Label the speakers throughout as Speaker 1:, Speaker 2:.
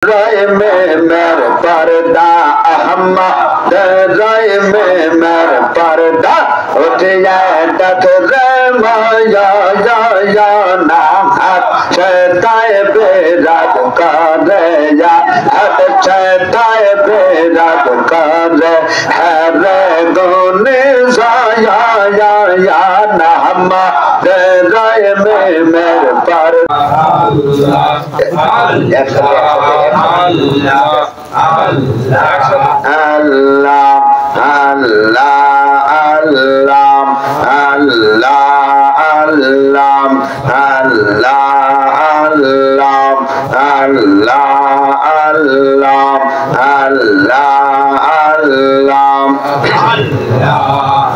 Speaker 1: राय में मेरे पर्दा अहमद राय में मेरे पर्दा उठ जाए तक माया या नाम हट छताए बेरात कर या हट छताए बेरात कर है रे गोने या नाम राय में मेरे पर्दा so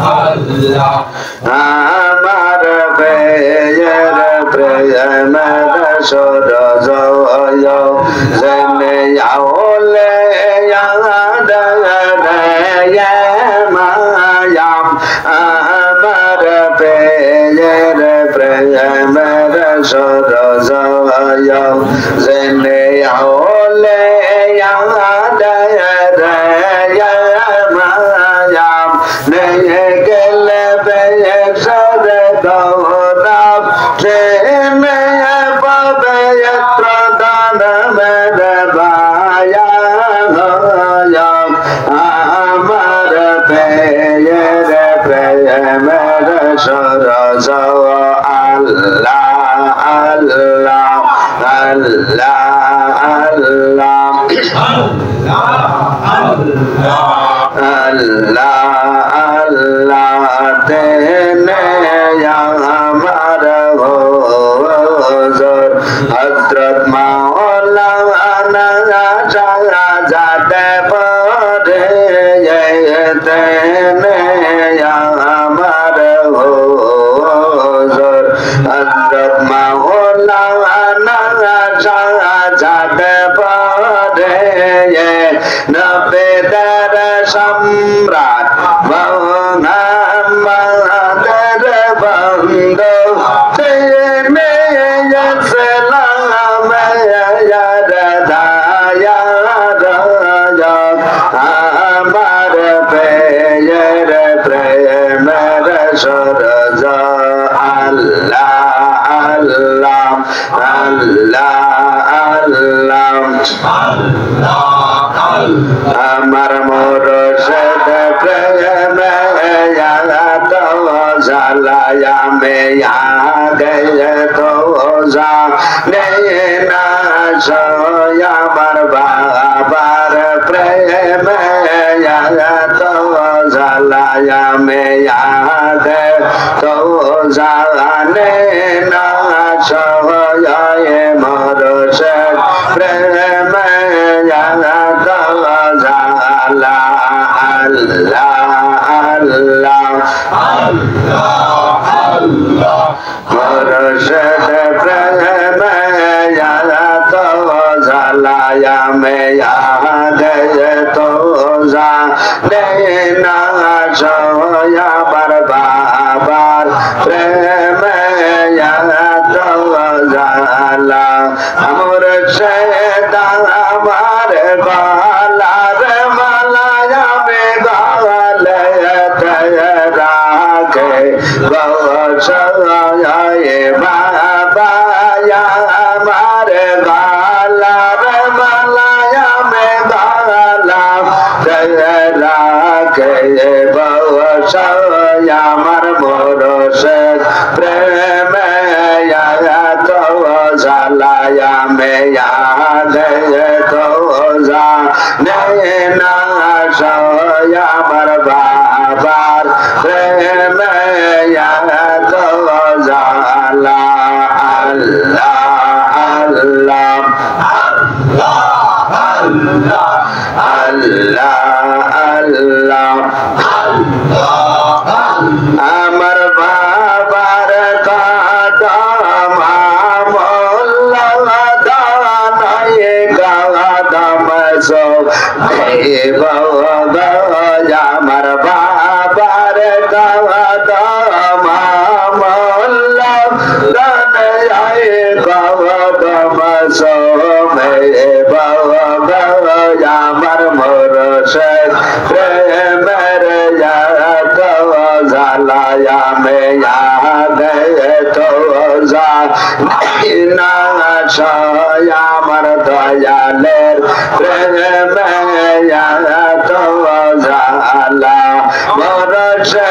Speaker 1: জ্বালায়া মেয়া গয়ে তো না আমার দয়ালের প্রেমে তো জ্বালা মোর সে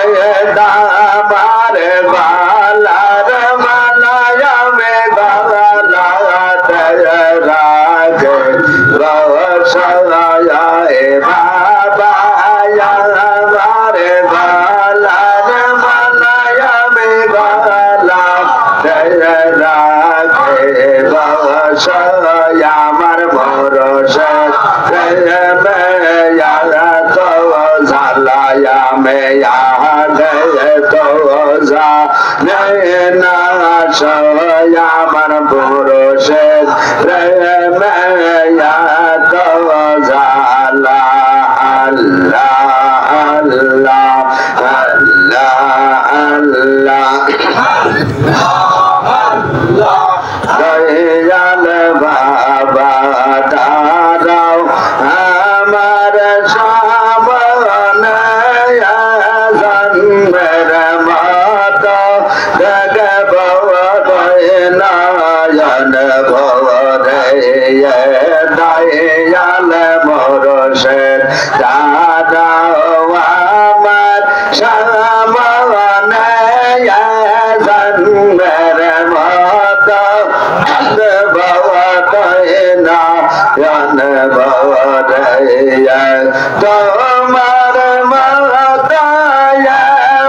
Speaker 1: দামার বালার মালায়া মে বালা রাগে রসয়া এ বাবা মারে বালার মালায়া মে বালা রাগে রসয়া আমার ভরসা তো ঝালায়া মেয়া গয়ে তো যা না আমার ভরসা মেয়া তো ঝালা আল্লাহ আল্লাহ আল্লাহ আল্লাহ দয়াল বাবা দাঁড়াও আমার সামনে জন্মের মত দেখব নয়ন ভরে দয়াল মোরশেদ দাঁড়াও আমার সামনে জন্মের মত তোমার মাতায়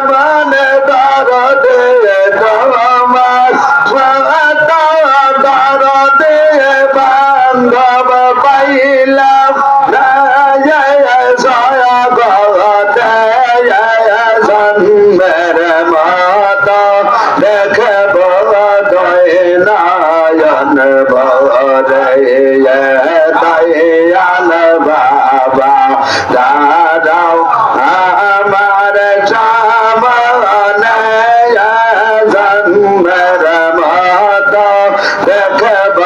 Speaker 1: মন দরদ তোমার মাতা দরদ বান্ধব পাইলাম জন্মের মত দেখব নয়ন ভরে দয়াল বাবা দাঁড়াও আমার সামনে জন্মের মত দেখব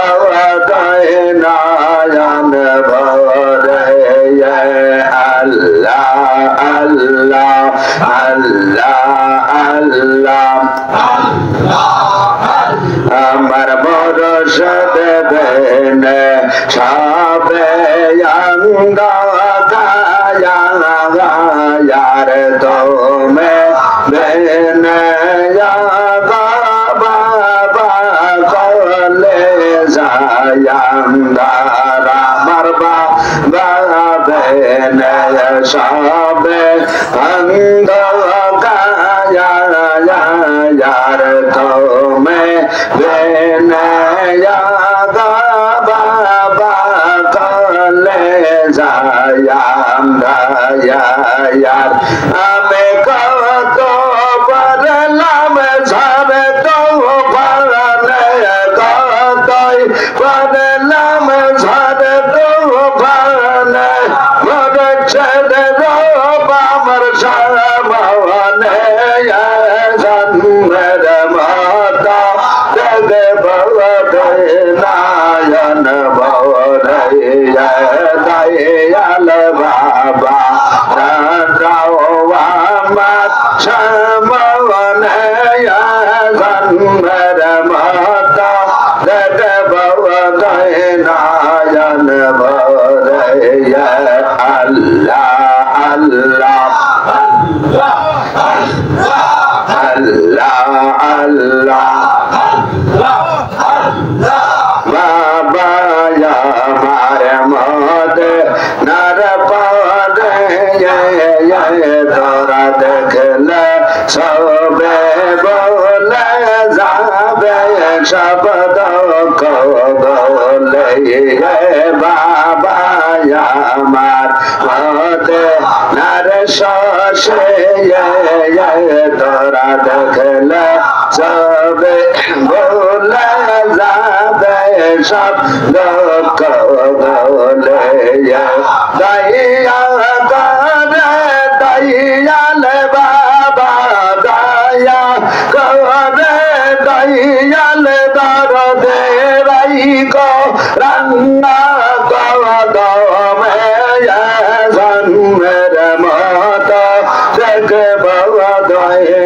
Speaker 1: নয়ন ভরে আল্লাহ আল্লাহ আল্লাহ আল্লাহ আমার ভরসা দেবেন সবে গায়ার তোমে বেন বাবা কলে যায়ান্দারা মারবা বেন সবে অন্ধ গায়ার তোমে বেন বাবা কলে যায়ার আমি কত পারলাম ঝাড়ে তো পারলে কতই পারলাম ঝাড়ে তো পারলে মরে ছেড়ে আমার সামনে জন্মের মাতা দেব নায়ন ভরে দয়াল বাবা রাও আমার সামনে জন্মের মাতা দেব নায়ন ভরে আল্লাহ আল্লাহ আল্লাহ আল্লাহ বাবা আমার মত নার পাদে তোরা দেখলে সবে বলে যাবে শব্দ বলে বাবা আমার মত নার শশে তোরা দেখলে সবে বলে যাবে শব্দ বলে দয়া করে দয়াল বাবা দয়া করে দয়াল দরদে রাই গো রান্না গমে জন্মের মত দেখব দয়া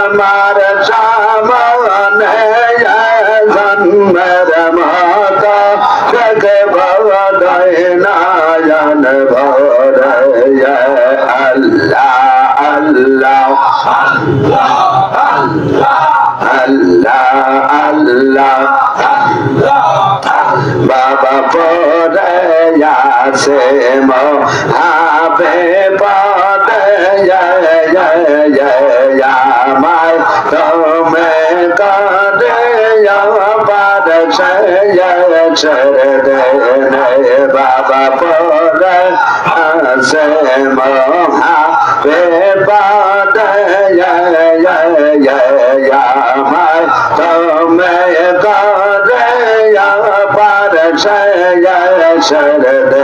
Speaker 1: আমার সামনে জন্মের মাতা দেখব নয়ন ভরে আল্লাহ আল্লাহ আল্লাহ আল্লাহ বাবা পরে আছে মহাবে পদে আমায় তুমি কাঁদে পাদ ছেড়ে দে বাবা পরে আছে মহাবে পদে আমায় তুমি কাঁদে পাদ ছেড়ে দে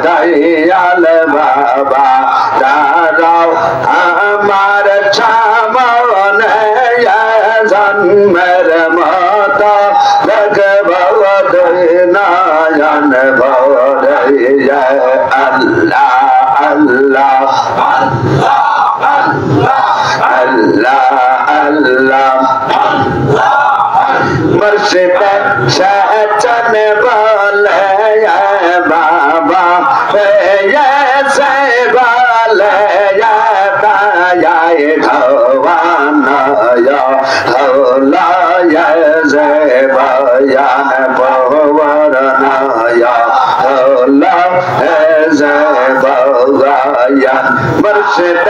Speaker 1: দয়াল বাবা দাঁড়াও আমার সামনে জন্মের মতো দেখব নয়ন ভরে আল্লাহ আল্লাহ আল্লাহ আল্লাহ মুর্শিদ সচন বলে বাবা ऐसे वाले ताये भवानया हौला ऐसे बयान भवरनया हौला ऐसे बयान मुर्शिद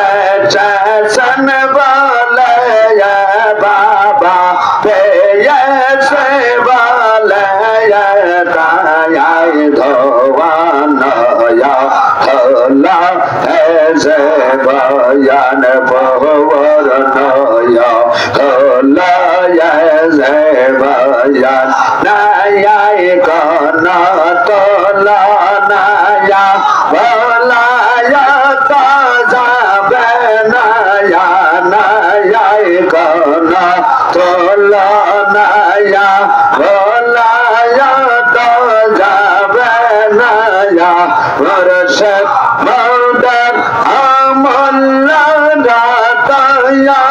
Speaker 1: चसन बोले बाबा ऐसे वाले ताये भवानया हौला ऐसे बयान भवरनया हौला ऐसे बयान नया गाना तोला नया भोला तो जाबे नया नया गाना तोला नया भोला तो जाबे नया वर्षक मौदर अमल्ला दातया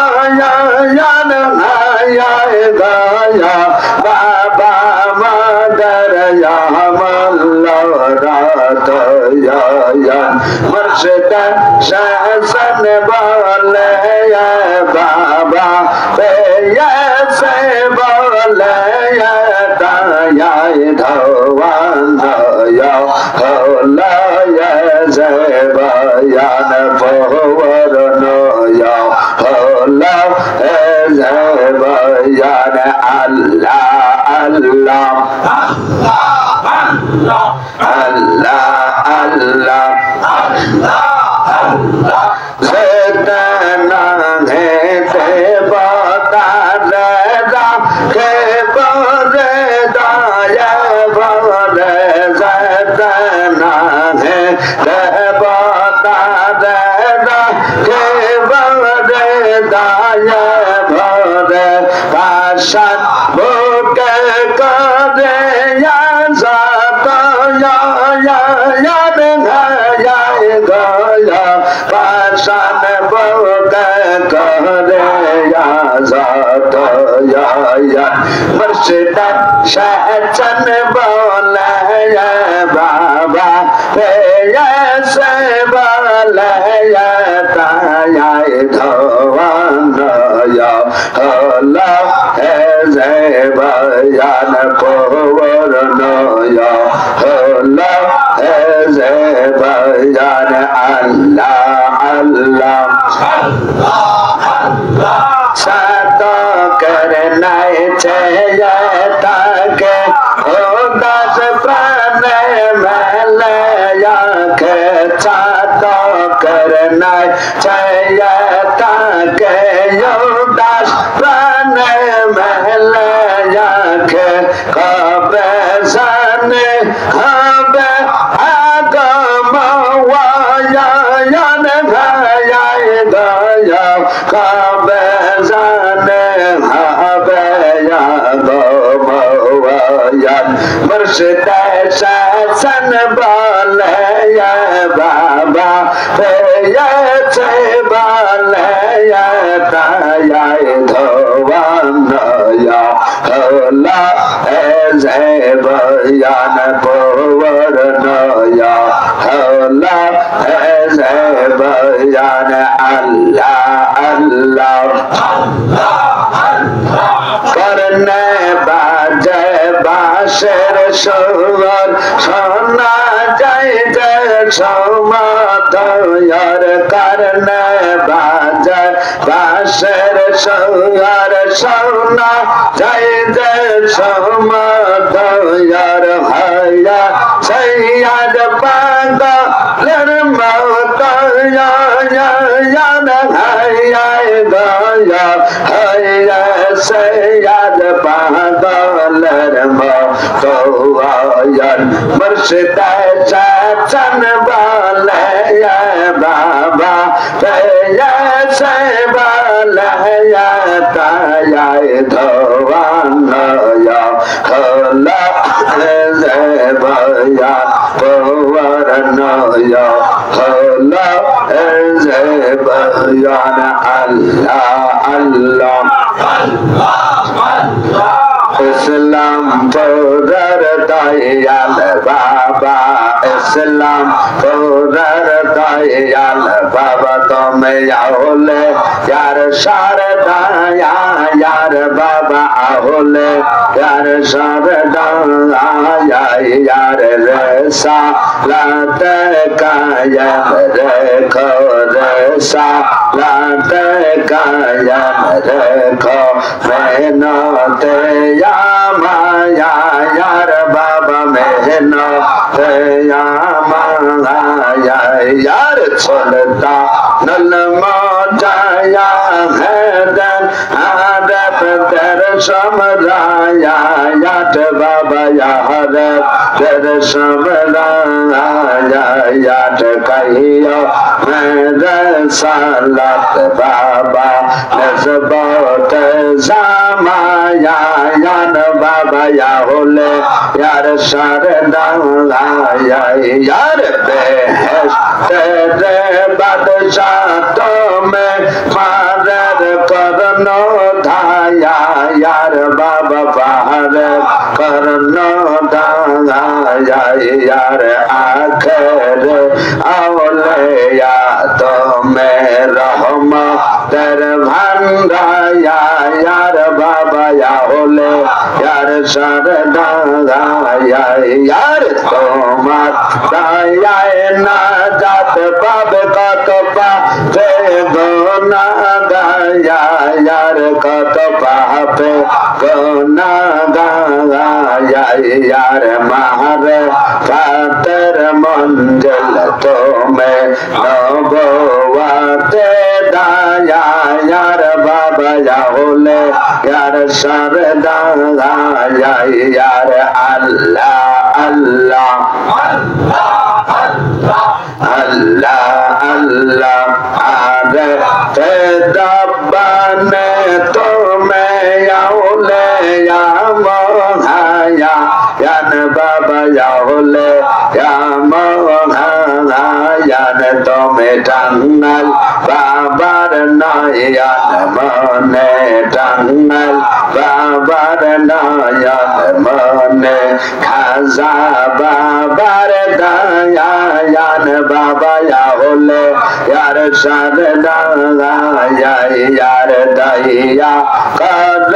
Speaker 1: गया बाबा मदर या मल्ला दातया मुर्शिद शासन बोले बाबा ऐसे बोले ताया धवानया हौला ऐसे बयान भवरनया हौला ऐसे बयान अल्लाह अल्लाह अल्लाह अल्लाह ज़ितना है ते बता ज़रा के बोले दाया बोले ज़ितना है ते बता ज़रा के बोले दाया बोले पाशन बुके करे या ज़ाता या गया पाशन बुके करे या ज़ाता या मुर्शिद शहचन बोले बाबा ऐसे बोले ताया धवानया हौला ऐसे बयान भवरनया हौला ऐसे बयान अल्लाह अल्लाह सातो करना चाहिए ताके दास प्राण मलया के सातो करना चाहिए ताके दास प्राण महलया के कब सन জানে হবে আগম ওয়ায়ান ভায়ায় দয়া কবে জানে হবে আগম ওয়ায়ান মুর্শিদ শাসন বলে বাবা পেয়েছে বলে তাই ধোয়ানয়া হলা এজে বয়ান পবরনয়া হলা এজে বয়ান আল্লাহ আল্লাহ করনে বাজে বাঁশের সুর শোনা যায় যে সমতয়ার করনে বাজে বাঁশের সুর শোনা যায় যে সমতয়ার হয়া সৈয়দ পাগলের মতয়া হয়া হয়া সৈয়দ পাগলের মতয়ান মুর্শিদ শাসন বলে বাবা পেয়েছে বলে তাই ধোয়ানয়া হলা যে বয়ান পবরনয়া হলা যে বয়ান আল্লাহ আল্লাহ ইসলাম পৌরার দয়াল বাবা ইসলাম পৌরার দয়াল বাবা তুমি আহলে यार शारदा यार बाबा आहुले यार शारदा यार रेसा लात कायम रखो रेसा लात कायम रखो मेहनत या माया यार बाबा मेहनत या माया यार चलता नल जाया है दन आदत तेर समराया याट बाबा यार तेर समराया याट कहियो मेरे सालत बाबा नस्बत जामाया यान बाबा या होले यार शारदा यार बेहश तेरे बादशाह तो में मारर करनो धाया यार बाबा बाहर करनो धाया यार आखिर औलिया तो में रहमा तेर भंडाया यार बाबा या होले यार शारदा यार तुम्हार दया ना जात पावे कत पापे गोना गाया यार कत पापे गोना गाया यार मारे फातर मंजिल तो में नबुवते दाया यार बाबा या होले यार शारदा यार अल्लाह अल्लाह अल्लाह अल्लाह आरे ते दब्बाने तो मैं याउले या मोहाया यान बाबा याउले या मोहाया यान तो मैं टंगल बाबर नायान मने टंगल बाबर नायान मने खाजा बाबर दया यान बाबा या होले यार शारदा यार दया कर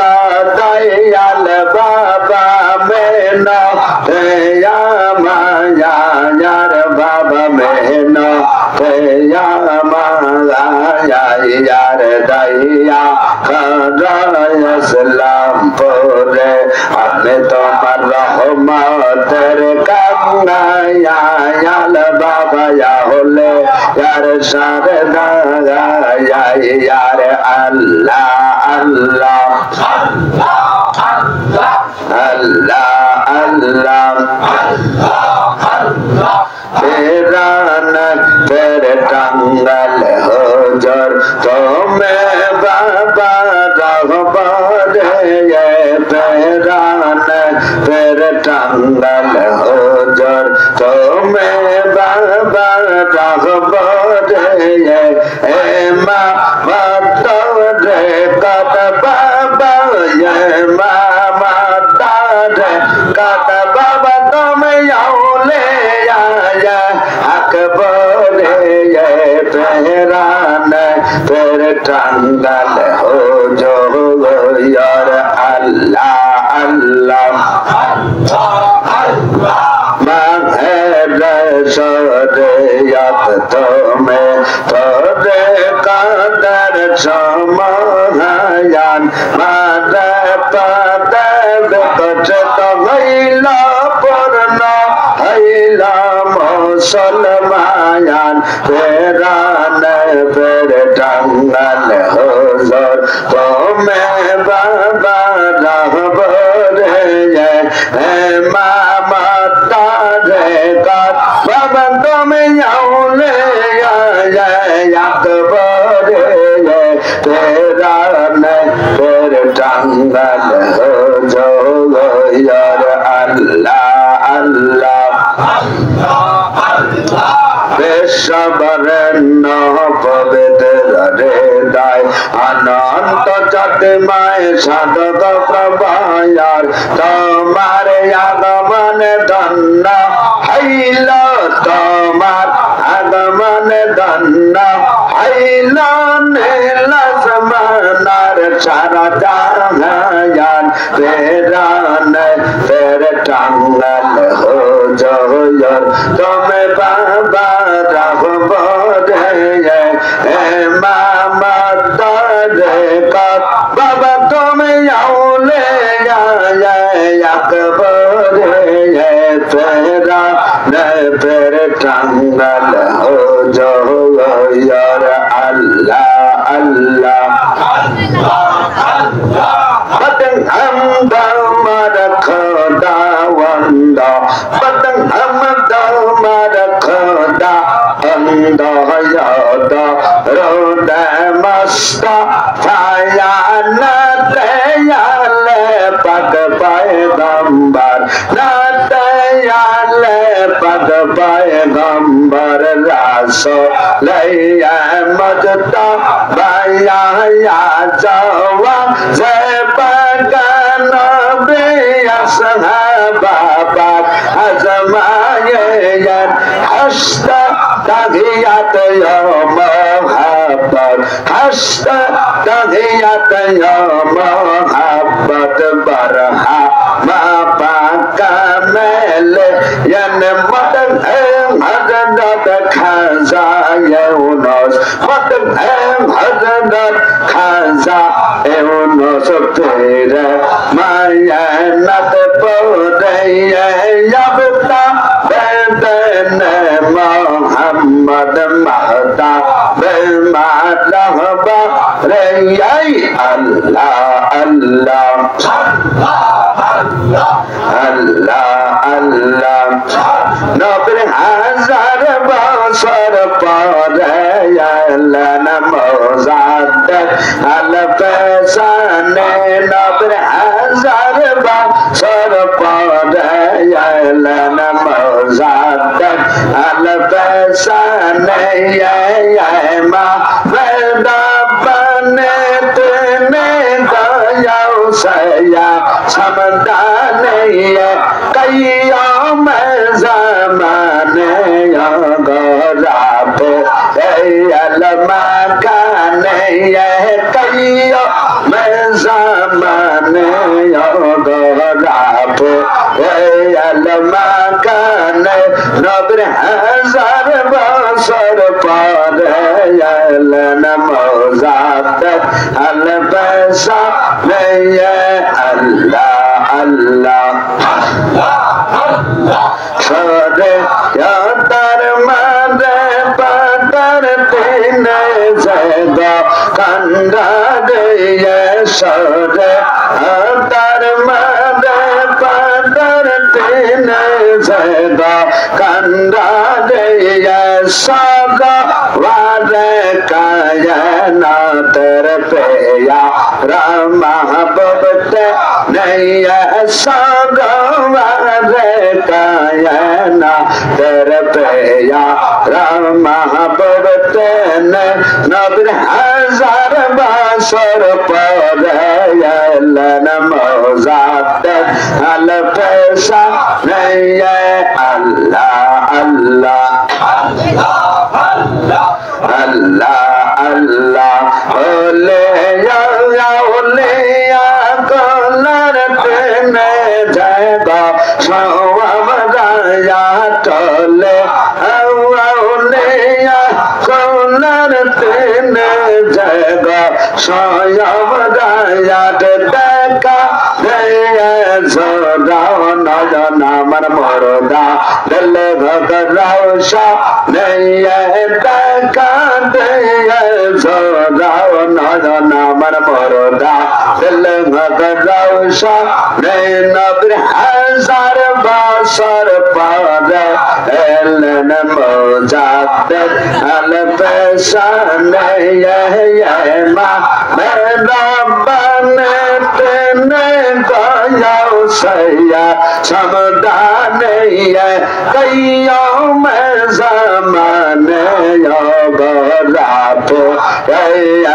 Speaker 1: दयाल बाबा मेना दया माया यार बाबा मेना दया माया यार दया कर इस्लाम पूरे अपने तुम्हार रहमतेर कामना याल बाबा या होले यार शारदा यार अल्लाह अल्लाह Allah Piran tere tangal hujur tome baba rahbare ye piran tere tangal hujur tome baba rahbare ye ema matare kat baba ye mama tare kat baba tome yaule akbar ye pehran per tangal ho jo yar Allah Allah Sariyat tome tore kadar samayan mada pada bekacta haila purna haila musalmayan peran per tangal huzur tome baba rahbare ye mama tare kat baba tome yaule akbar ye peran per tangal huzur yar Allah Allah Beshabaran pavitra redai ananta chatmay sadaka prabhayar tomare agaman dhanna haila tomar agaman dhanna haila nilasmanar saradayan peran per tangal hujur tome baba rahbare ye mama tare kat baba tome yaule akbar ye peran per tangal hujur yar Allah Allah Badang hamda marakada wanda Badang hamda marakada anda yada roda masta fayana tayale pad paygambar natayale pad paygambar raso laya majta baya ya jawa zebagan biya sahabat azmayan hasta tahiyat ya mahabbat hasta tahiyat ya mahabbat barha ma pakamel yan madan hadat khaza yunus madan hadat khaza yunus tere mayanat podaya yabta ben Muhammad mahta bermadhaba reyai Allah Allah Allah Allah Nobir hazar basar padaya lana mozad al-fasane Nobir hazar basar padaya lana mozad al-fasane ya ma vedabane tene dayau saya samdane kayyam zamane ya garab al-makane kayyam zamane ya garab al-makane nabir hazar basar padaya lana mozat al-basa Allah Allah Sade ya tar made patar tine zega kanda de ye sade tar mare padar tine seda kanda deya saga vare kaya na terpeya rama babte neya saga vare kaya na terpeya rama babte ne nabir hazar basar padaya lana mozat al pesa neya Allah Allah Allah Allah Allah ole ya ole ya kolar tene jaga sawamaya tole ole ya kolar tene jaga sawamaya deka deya zodao nayana marmoroda dal bhagarasha neya deka deya zodao nayana marmoroda dal bhagarasha neya hazar basar pare elen mojat al pesa neya ma mera bane tene gayao saya samdane ye kayo me zamane yo garapo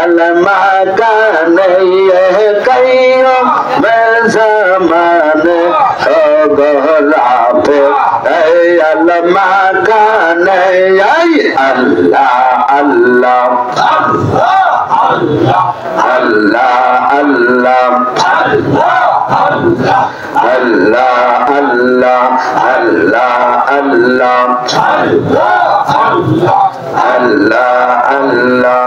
Speaker 1: al makane ye kayo me zamane yo garapo al makane ye Allah Allah Allah Allah Allah Allah Allah Allah Allah Allah Allah Allah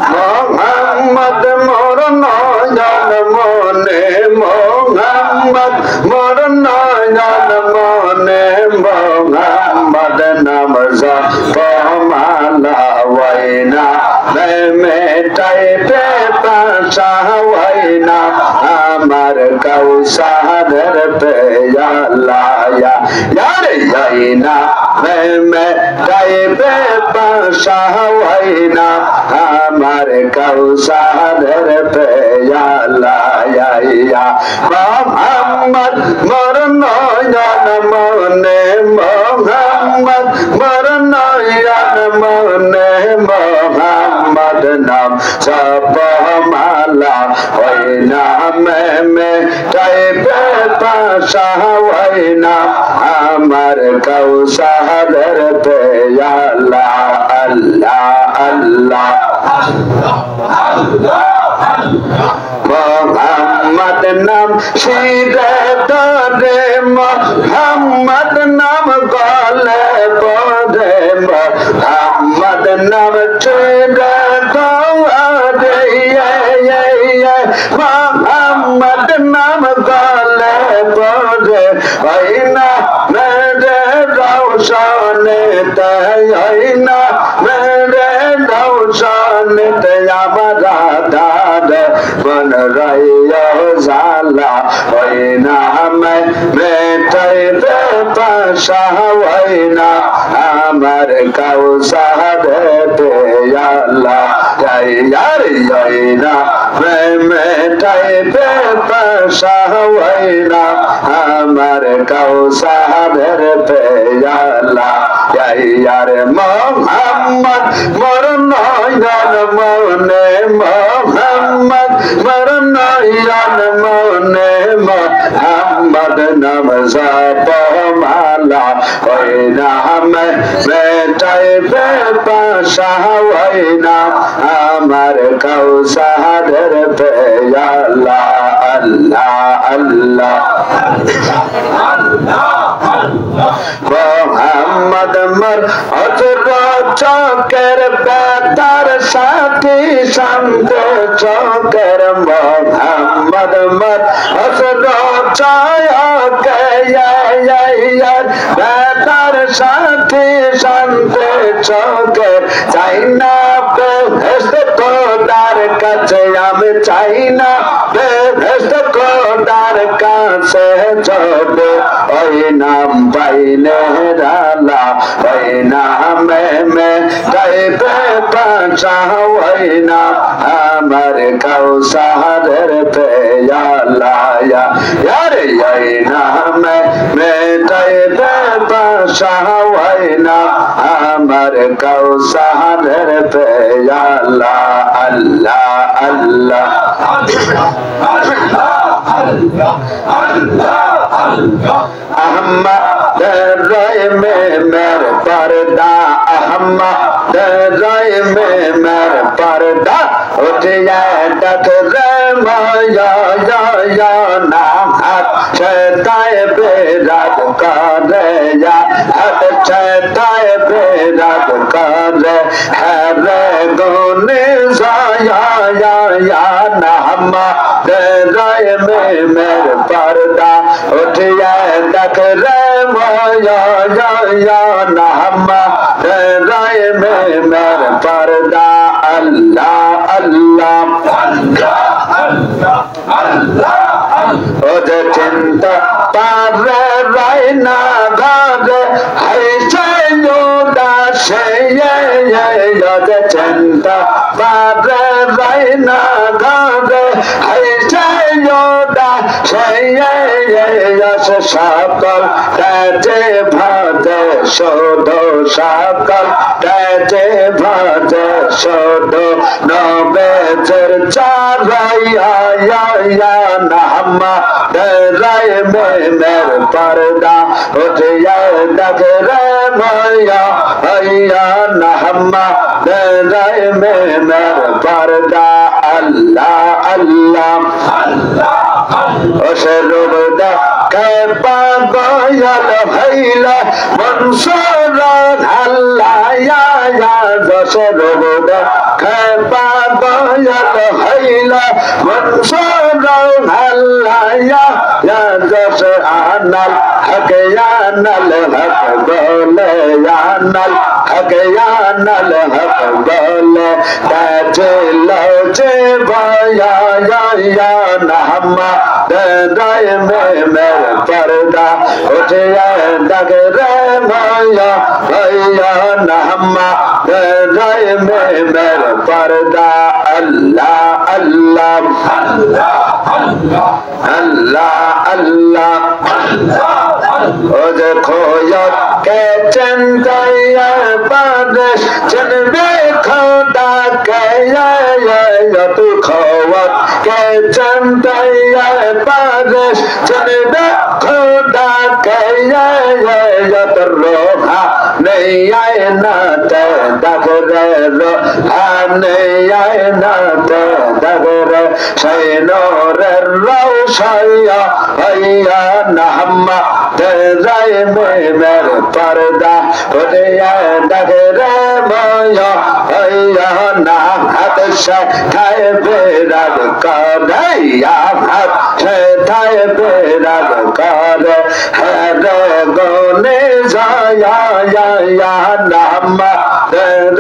Speaker 1: Muhammad mor nayan mone Muhammad mor nayan mone Muhammad namza pamala waina me tai pe pasha waina amar kausar pe ya Allah ya re yaina me tai pe pasha waina amar kausar pe ya Allah ya Muhammad mor nayan mone Muhammad mor nayan mone Muhammad nam sapamala waina me tai pe pasha waina amar kausar pe ya Allah Allah Allah Muhammad nam shirade Muhammad nam gale bode Muhammad nam shirade Muhammad nam gale bode aina mere raushan tayina mere raushan tayamada ban raya zala aina me tai pe pasha aina amar kausar pe ya Allah ya aina me tai pe pasha aina amar kausar pe ya Allah ya Muhammad mor nayan mone Muhammad mor nayan mone Muhammad nam sapamala aina me tai pe pasha aina amar kausar pe ya Allah Allah Allah Muhammad mar atra chakar betar sati sant chakar Muhammad mar atra chaya kaya betar sati sant chakar Zainab to dar কাছে আমি চাই না বেহেশত খোদার কাছে যাব ওই নাম পাইলে রালা ওই নামে মে যাইবে বাঁচা ওই নাম আমার কাউসারের পেয়ালা ইয়ারে ওই নামে মে যাইবে বাঁচা ওই নাম আমার কাউসারের পেয়ালা আল্লাহ আল্লাহ अहमद राय में मेर पर्दा अहमद राय में मेर पर्दा उठ जाए टकरे माया या नाम हक चेताए बेराद करे या हक चेताए बेराद करे है रे गोने या नाम राय में मेर पर्दा उठ जाए टकरे माया या नाम राय में मेर पर्दा अल्लाह अल्लाह ओ जे चिंता पारे राय ना गागे ऐसे योदा से ये जे चिंता पारे राय ना गागे ऐसे योदा से ये सकल तेजे भाते सोदो सकल तेजे भाते सोदो नबे चरचाया या नाम राय में मेर पर्दा उठ जाए डगरे माया या नाम राय में मेर पर्दा अल्लाह अल्लाह अशरुबदा के पागल भैला मंसूर अल्लाह या अशरुबदा के पागल भैला मंसूर अल्लाह या जस आनल हक यानल हक बोले यानल हक यानल हक बोले ताजे लौजे बाया या नाम राय में मेर पर्दा उठ जाए डगरे माया भैया नाम राय में मेर पर्दा अल्लाह अल्लाह अल्लाह अल्लाह ओ देखो यार के चंदया बारिश जनबे खुदा के या तू खवत के चंदया बारिश जनबे खुदा के या तो रोहा नहीं आए ना ते दगरे रोहा नहीं आए ना ते दगरे सैनोर रोशया भैया नाम राय में मेर पर्दा उठ जाए डगरे माया भैया नाम हाथ से थाए बेराद करे या हाथ से थाए बेराद करे है रे गोने या नाम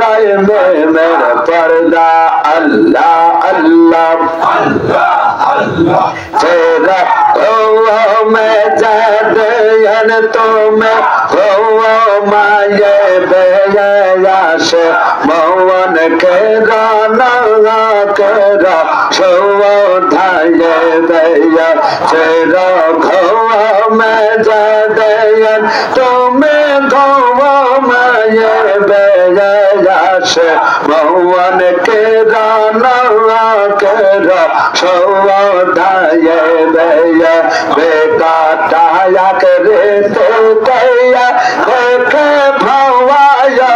Speaker 1: राय में मेर पर्दा अल्लाह अल्लाह तेरा में जन तुम्हें माये बेया से मौन के राना करा धाये बेया तेरा में जन तुम्हें माये बेया से मौन के राना करा धाये बेया बेटा टाया करे तो कैया देखे भवाया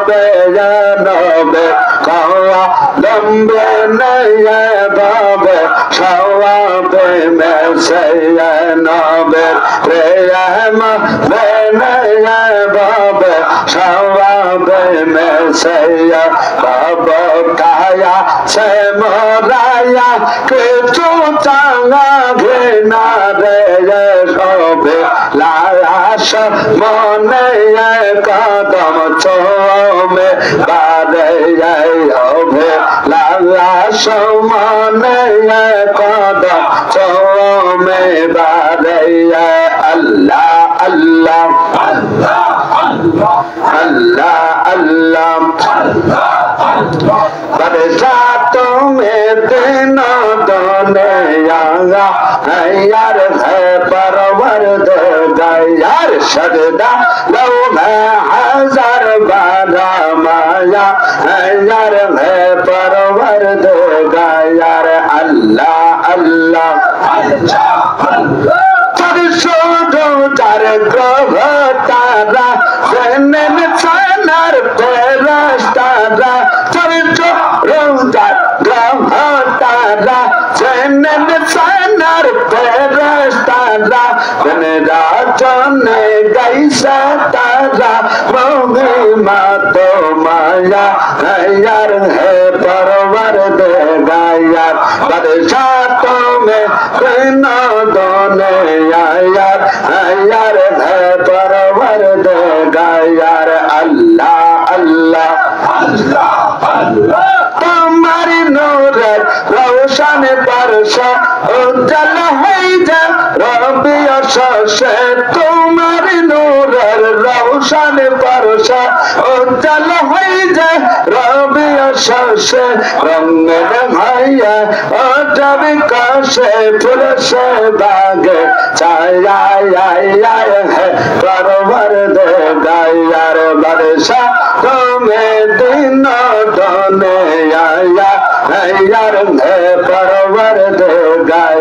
Speaker 1: पे जनबे कौआ लंबे नये बाबे सवा पे में से नबे प्रेम नये बाबे सवा पे में से बाबा काया से मोराया के तू चांगा घिना रे सोबे लाया মনে কদম চোমে বারে হবে লাশ মনে কদম চোমে বারে আল্লাহ আল্লাহ আল্লাহ আল্লাহ बरसात में दिनों दोने यार है परवर यार सजदा लो मैं हजार बारा माया यार है परवर यार अल्लाह अल्लाह तार ग्रह तारा जन्म चानर पेरस्तारा ग्रह तारा जन्म चानर पेरस्तारा राजन गैसा तारा मोगी मातो माया यार है परवर यार बरसातों में दोने यार यार है परवर यार अल्लाह अल्लाह तुम्हारी नूर रोशन परश उज्जल है रबी से तुम्हारी नूर रोशन परश उज्जल है रबी से रंग भैया जब कसे फूल से बाग छाया है परवर यार बरसा तुम्हें दिन दोने यार है परवर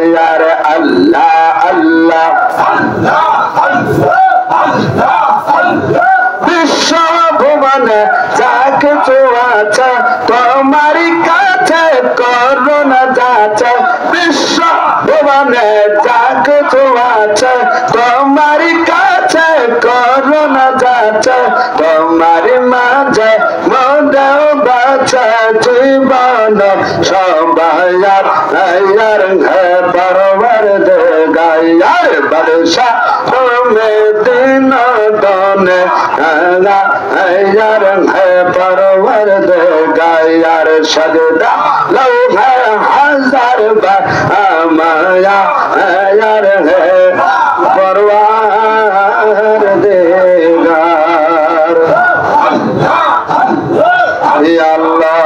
Speaker 1: यार अल्लाह अल्लाह विश्व भुवन जाग चुआच तुम्हारी काছে করোনা যাচ্ছে विश्व भुवन जाग चुआच तुम्हारी काছে করোনা যাচ্ছে तुम्हारी মাঝে মন্দাও বাঁচা জীবন সবায়ার यार है परवर यार बरसा तुम्हें दिन दोने यार है परवर यार सजदा लो है हजार माया यार है परवर देगार अल्लाह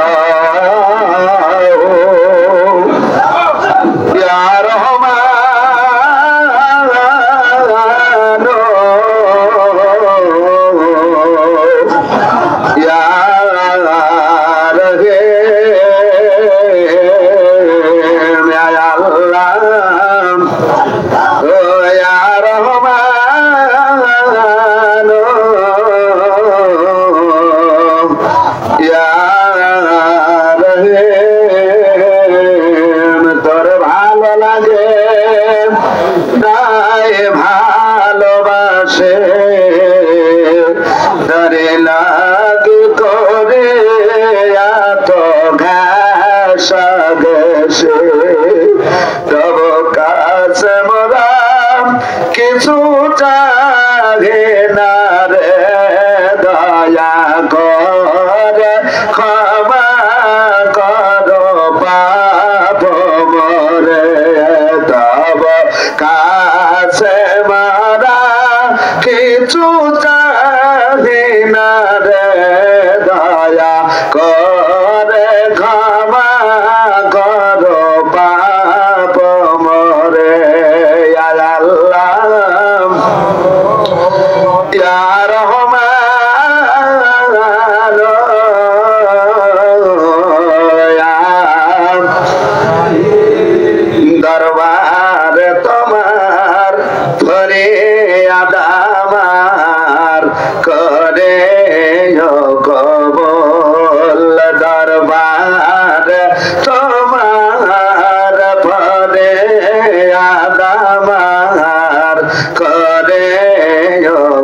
Speaker 1: करे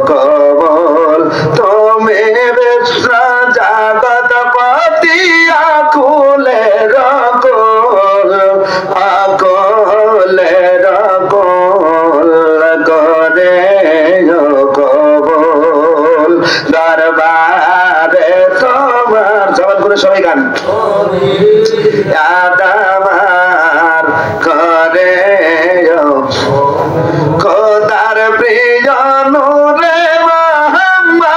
Speaker 1: कबूल গান আমার করে খোদার প্রিয় নূরে মোহাম্মদ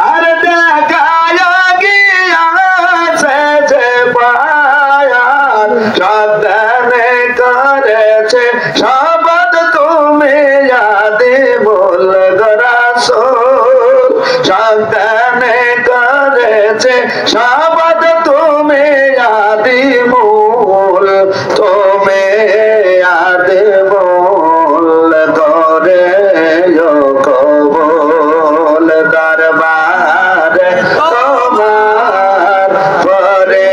Speaker 1: আর দেখায় গিয়াছে যে পায়ার সাবধানে করেছে শপথ তুমি আদি মূল রাসূল সাবধানে করেছে শপথ তুমি আদি মূল তুমি আদি মূল করে কবুল দরবারে তোমার পরে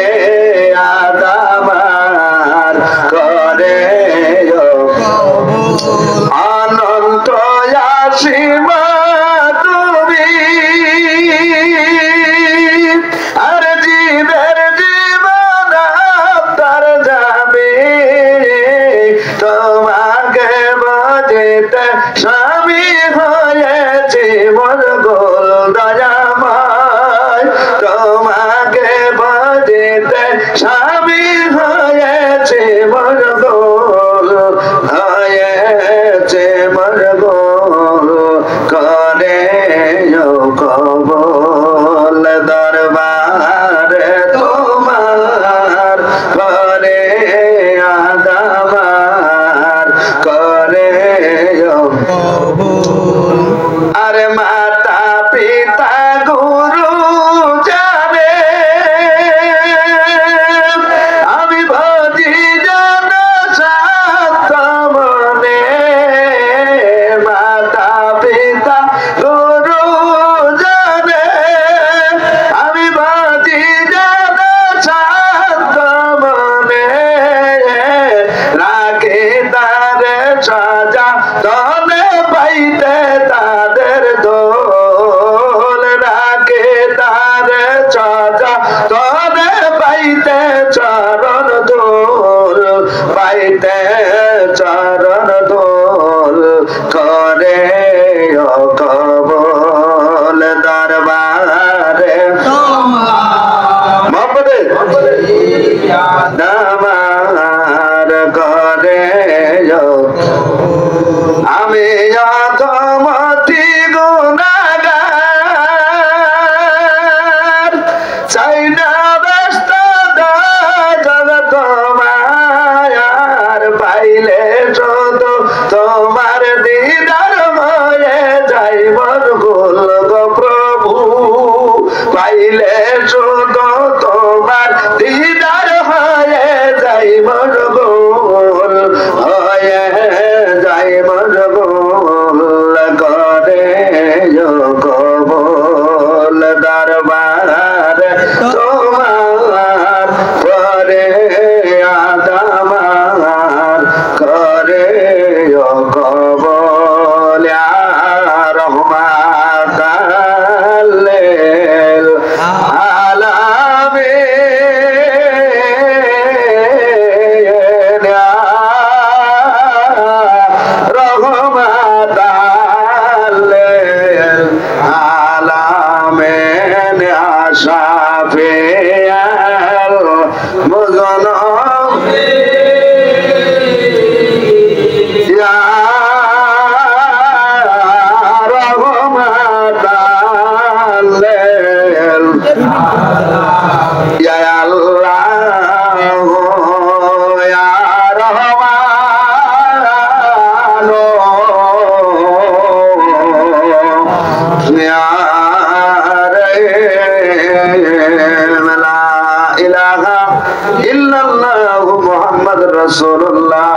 Speaker 1: আদামার করে অনন্ত অসীম তুমি আর জীবের জীবন তার যাবে তোমাকে বুঝিতে স্বামী হয়েছে মোর গোল দয়াময় তোমাকে বুঝিতে স্বামী হয়েছে মোর গোল হয়েছে মোর গোল করে কবুল দরবারে তোমার করে আদামার করে আরে মাতা পিতা গুরু যাবে আমি ভজি জান সাত মনে মাতা পিতা গুরু যাবে আমি ভজি জান সাত মনে রাখে তার সাজা তনে পাইতে তাদের দোল রাখে তার সাজা তনে পাইতে চরণ দোল পাইতে চরণ দোল করে কবুল দরবারে মোহাম্মদে নামার করে আমি অধমতি গুনাহগার চাই না ব্যস্ত জগত মায়ার পাইলে শুধু তোমার দিদার হয়ে যাই মন গোল গো প্রভু পাইলে শুধু তোমার দিদার হয়ে যাই মন গোল হয়ে যাই মন গোল করে কবুল দরবারে তোমার পরে আদামার করে কবুল ইয়া রহমাতাল লিল আলামিন রহমাতাল লিল আলামিন শাফিয়াল মুজনবিন ইয়া রহমাতাল লিল ইয়া আল্লাহ ইয়া রহমান ইয়া রহিম লা ইলাহা ইল্লাল্লাহু মুহাম্মাদুর রাসূলুল্লাহ